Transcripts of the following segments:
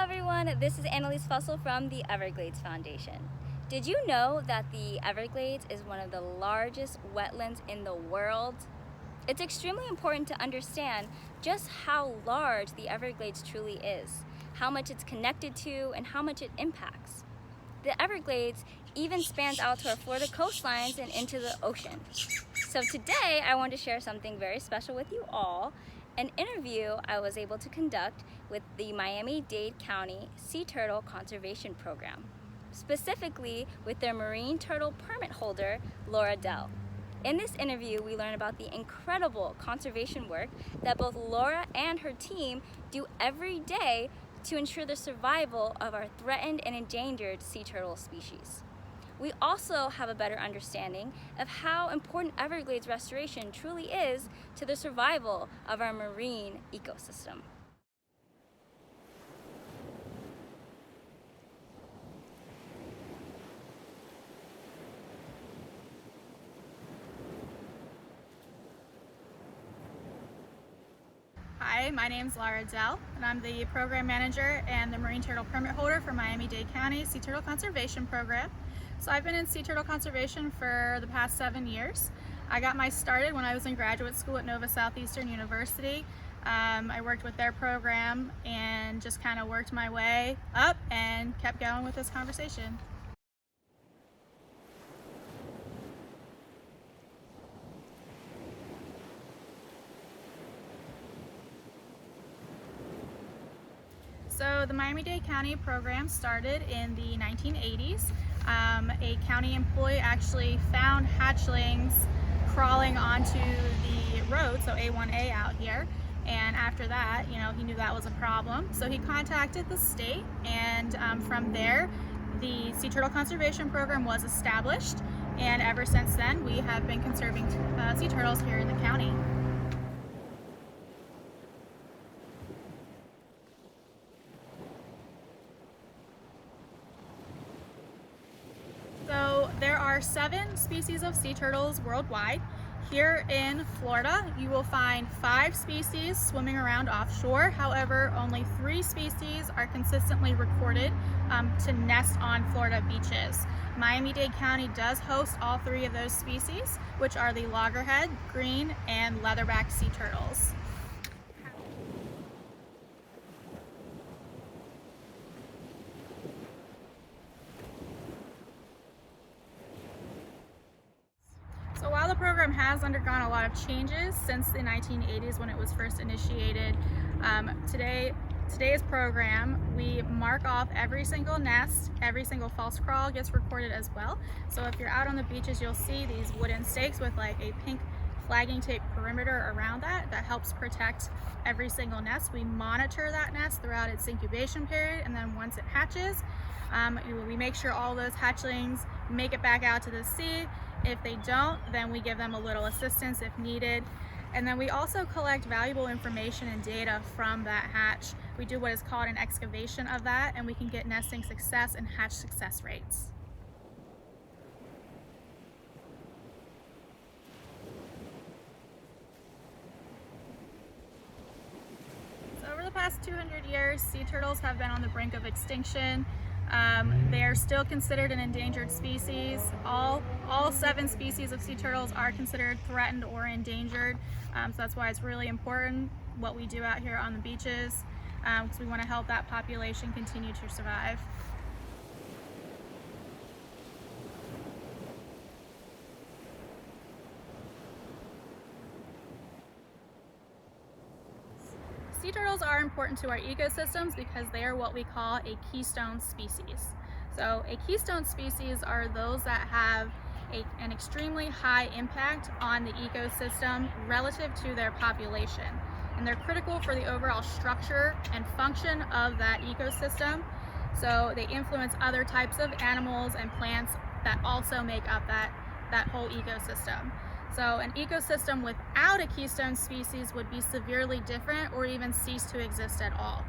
everyone, this is Annalise Fussell from the Everglades Foundation. Did you know that the Everglades is one of the largest wetlands in the world? It's extremely important to understand just how large the Everglades truly is, how much it's connected to, and how much it impacts. The Everglades even spans out to our Florida coastlines and into the ocean. So today I want to share something very special with you all, an interview I was able to conduct with the Miami-Dade County Sea Turtle Conservation Program, specifically with their marine turtle permit holder, Dell. In this interview, we learn about the incredible conservation work that both Laura and her team do every day to ensure the survival of our threatened and endangered sea turtle species. We also have a better understanding of how important Everglades restoration truly is to the survival of our marine ecosystem. Hi, my name is Dell, and I'm the Program Manager and the Marine Turtle Permit Holder for Miami-Dade County Sea Turtle Conservation Program. So I've been in sea turtle conservation for the past 7 years. I got my started when I was in graduate school at Nova Southeastern University. I worked with their program and just kind of worked my way up and kept going with this conversation. So the Miami-Dade County program started in the 1980s. A county employee actually found hatchlings crawling onto the road, so A1A out here. And after that, he knew that was a problem. So he contacted the state, and from there, the Sea Turtle Conservation Program was established. And ever since then, we have been conserving sea turtles here in the county. So there are 7 species of sea turtles worldwide. Here in Florida, you will find 5 species swimming around offshore. However, only 3 species are consistently recorded to nest on Florida beaches. Miami-Dade County does host all 3 of those species, which are the loggerhead, green, and leatherback sea turtles. So while the program has undergone a lot of changes since the 1980s when it was first initiated, today's program, we mark off every single nest, every single false crawl gets recorded as well. So if you're out on the beaches, you'll see these wooden stakes with like a pink flagging tape perimeter around that helps protect every single nest. We monitor that nest throughout its incubation period, and then once it hatches, we make sure all those hatchlings make it back out to the sea. If they don't, then we give them a little assistance if needed. And then we also collect valuable information and data from that hatch. We do what is called an excavation of that, and we can get nesting success and hatch success rates. So over the past 200 years, sea turtles have been on the brink of extinction. They are still considered an endangered species. All 7 species of sea turtles are considered threatened or endangered. So that's why it's really important what we do out here on the beaches, because we want to help that population continue to survive. Sea turtles are important to our ecosystems because they are what we call a keystone species. So a keystone species are those that have an extremely high impact on the ecosystem relative to their population. And they're critical for the overall structure and function of that ecosystem. So they influence other types of animals and plants that also make up that whole ecosystem. So an ecosystem without a keystone species would be severely different or even cease to exist at all.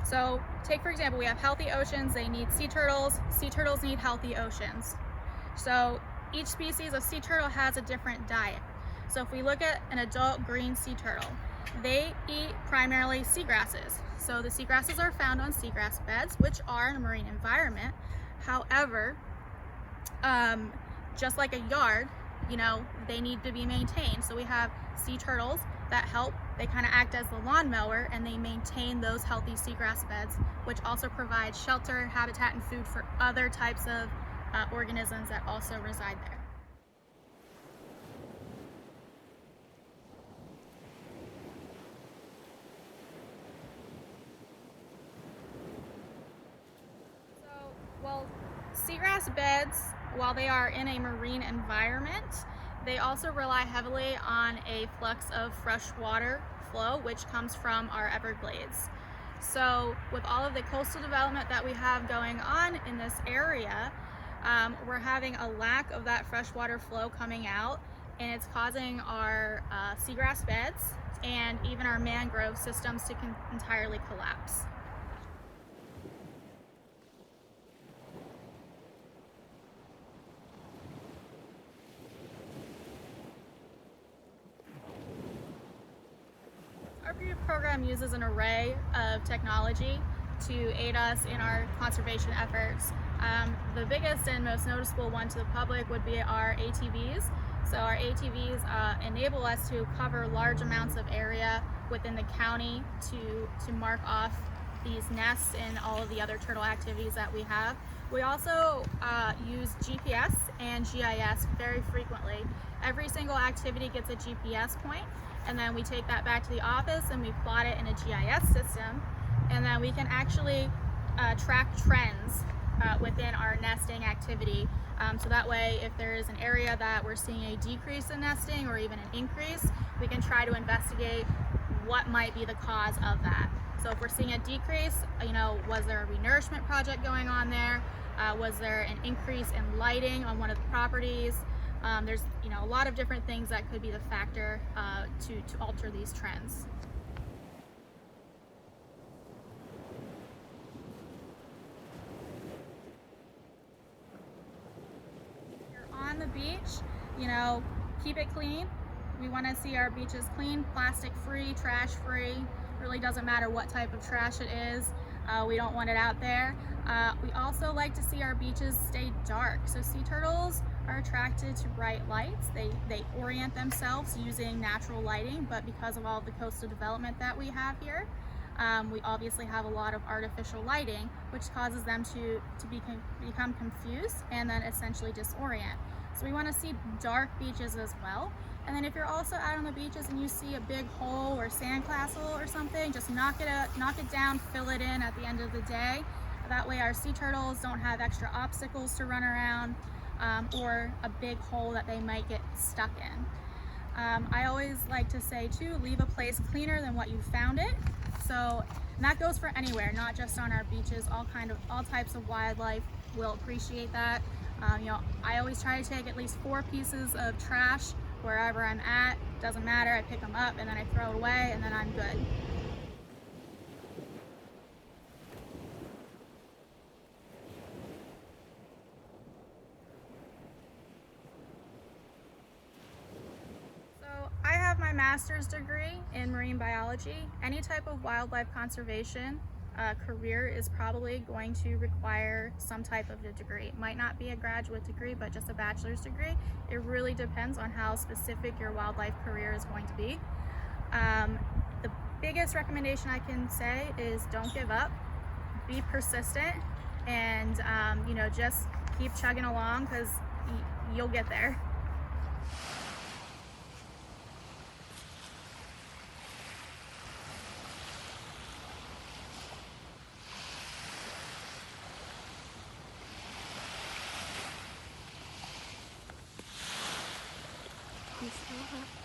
So take, for example, we have healthy oceans, they need sea turtles need healthy oceans. So each species of sea turtle has a different diet. So if we look at an adult green sea turtle, They eat primarily seagrasses. So the seagrasses are found on seagrass beds, which are in a marine environment. However, just like a yard, they need to be maintained. So we have sea turtles that help. They kind of act as the lawnmower, and they maintain those healthy seagrass beds, which also provide shelter, habitat, and food for other types of organisms that also reside there. So, well, seagrass beds, while they are in a marine environment, they also rely heavily on a flux of fresh water flow, which comes from our Everglades. So with all of the coastal development that we have going on in this area, we're having a lack of that freshwater flow coming out, and it's causing our seagrass beds and even our mangrove systems to entirely collapse. Our program uses an array of technology to aid us in our conservation efforts. The biggest and most noticeable one to the public would be our ATVs. So our ATVs enable us to cover large amounts of area within the county to mark off these nests and all of the other turtle activities that we have. We also use GPS and GIS very frequently. Every single activity gets a GPS point, and then we take that back to the office and we plot it in a GIS system, and then we can actually track trends within our nesting activity. So that way, if there is an area that we're seeing a decrease in nesting or even an increase, we can try to investigate what might be the cause of that. So if we're seeing a decrease, was there a renourishment project going on there? Was there an increase in lighting on one of the properties? There's a lot of different things that could be the factor to alter these trends. If you're on the beach, keep it clean. We want to see our beaches clean, plastic free, trash free. Really doesn't matter what type of trash it is. We don't want it out there. We also like to see our beaches stay dark. So sea turtles are attracted to bright lights. They orient themselves using natural lighting, but because of all the coastal development that we have here, we obviously have a lot of artificial lighting, which causes them to become confused and then essentially disorient. So we want to see dark beaches as well. And then if you're also out on the beaches and you see a big hole or sandcastle or something, just knock it down, fill it in at the end of the day. That way our sea turtles don't have extra obstacles to run around, or a big hole that they might get stuck in. I always like to say too, leave a place cleaner than what you found it. So, and that goes for anywhere, not just on our beaches. All types of wildlife will appreciate that. I always try to take at least 4 pieces of trash wherever I'm at. Doesn't matter, I pick them up and then I throw it away, and then I'm good. So I have my master's degree in marine biology. Any type of wildlife conservation career is probably going to require some type of a degree. It might not be a graduate degree, but just a bachelor's degree. It really depends on how specific your wildlife career is going to be. The biggest recommendation I can say is don't give up, be persistent, and just keep chugging along, because you'll get there. You still have